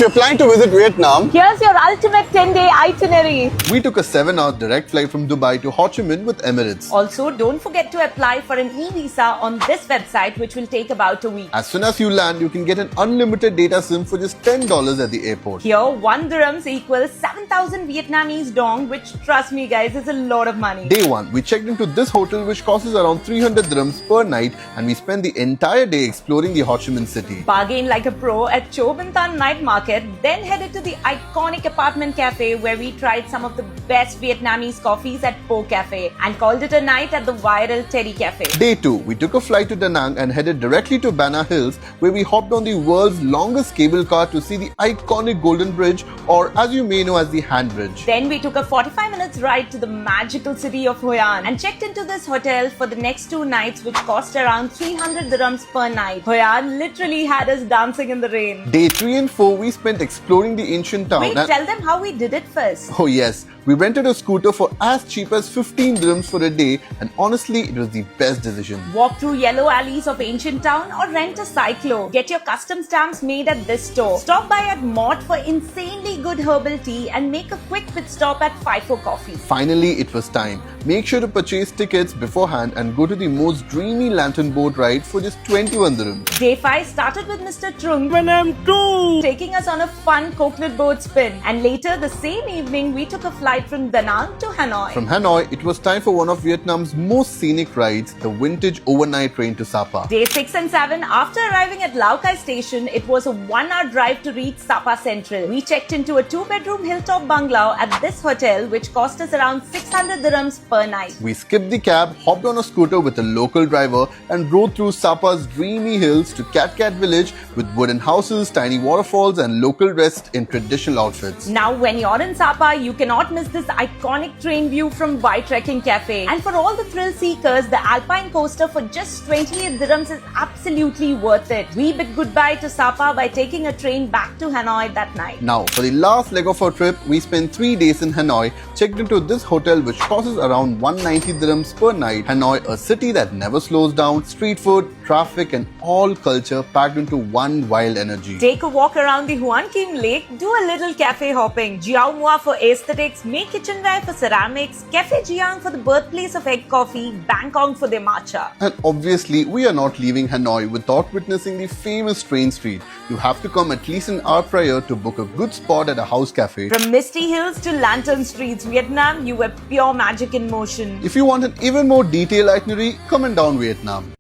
you're planning to visit Vietnam, Here's your ultimate 10-day itinerary. We took a 7-hour direct flight from Dubai to Ho Chi Minh with Emirates. Also, don't forget to apply for an e-visa on this website, which will take about a week. As soon as you land, you can get an unlimited data SIM for just $10 at the airport. Here, 1 dirhams equals 7,000 Vietnamese dong, which, trust me guys, is a lot of money. Day 1, we checked into this hotel which costs us around 300 dirhams per night, and we spent the entire day exploring the Ho Chi Minh city. Bargain like a pro at Chau Vinh Tan Night Market, then headed to the iconic apartment cafe where we tried some of the best Vietnamese coffees at Po Cafe and called it a night at the viral Teddy Cafe. Day 2, we took a flight to Da Nang and headed directly to Bana Hills, where we hopped on the world's longest cable car to see the iconic Golden Bridge, or as you may know as the Hand Bridge. Then we took a 45 minutes ride to the magical city of Hoi An and checked into this hotel for the next 2 nights, which cost around 300 dirhams per night. Hoi An literally had us dancing in the rain. Day 3 and 4, we spent exploring the ancient town. Wait, tell them how we did it first. Oh yes, we rented a scooter for as cheap as 15 dirhams for a day, and honestly, it was the best decision. Walk through yellow alleys of ancient town or rent a cyclo. Get your custom stamps made at this store. Stop by at Mott for insanely good herbal tea and make a quick pit stop at FIFO Coffee. Finally, it was time. Make sure to purchase tickets beforehand and go to the most dreamy lantern boat ride for just 21 dirhams. Day 5 started with Mr. Trung taking us on a fun coconut boat spin, and later the same evening we took a flight from Da Nang to Hanoi. From Hanoi, it was time for one of Vietnam's most scenic rides, the vintage overnight train to Sapa. Day 6 and 7, after arriving at Lao Cai station, it was a 1-hour drive to reach Sapa Central. We checked into a 2-bedroom hilltop bungalow at this hotel, which cost us around 600 dirhams per night. We skipped the cab, hopped on a scooter with a local driver, and rode through Sapa's dreamy hills to Cat Cat village with wooden houses, tiny waterfalls, and local dressed in traditional outfits. Now, when you're in Sapa, you cannot miss this iconic train view from White Trekking Cafe. And for all the thrill seekers, the Alpine coaster for just 28 dirhams is absolutely worth it. We bid goodbye to Sapa by taking a train back to Hanoi that night. Now, for the last leg of our trip, we spent 3 days in Hanoi, checked into this hotel which costs us around 190 dirhams per night. Hanoi, a city that never slows down, street food, traffic, and all culture packed into one wild energy. Take a walk around the Huan Kim Lake, do a little cafe hopping, Jiao Mua for aesthetics, Mae Kitchenware for ceramics, Cafe Jiang for the birthplace of egg coffee, Bangkok for their matcha. And obviously, we are not leaving Hanoi without witnessing the famous train street. You have to come at least an hour prior to book a good spot at a house cafe. From misty hills to lantern streets, Vietnam, you were pure magic in motion. If you want an even more detailed itinerary, comment down Vietnam.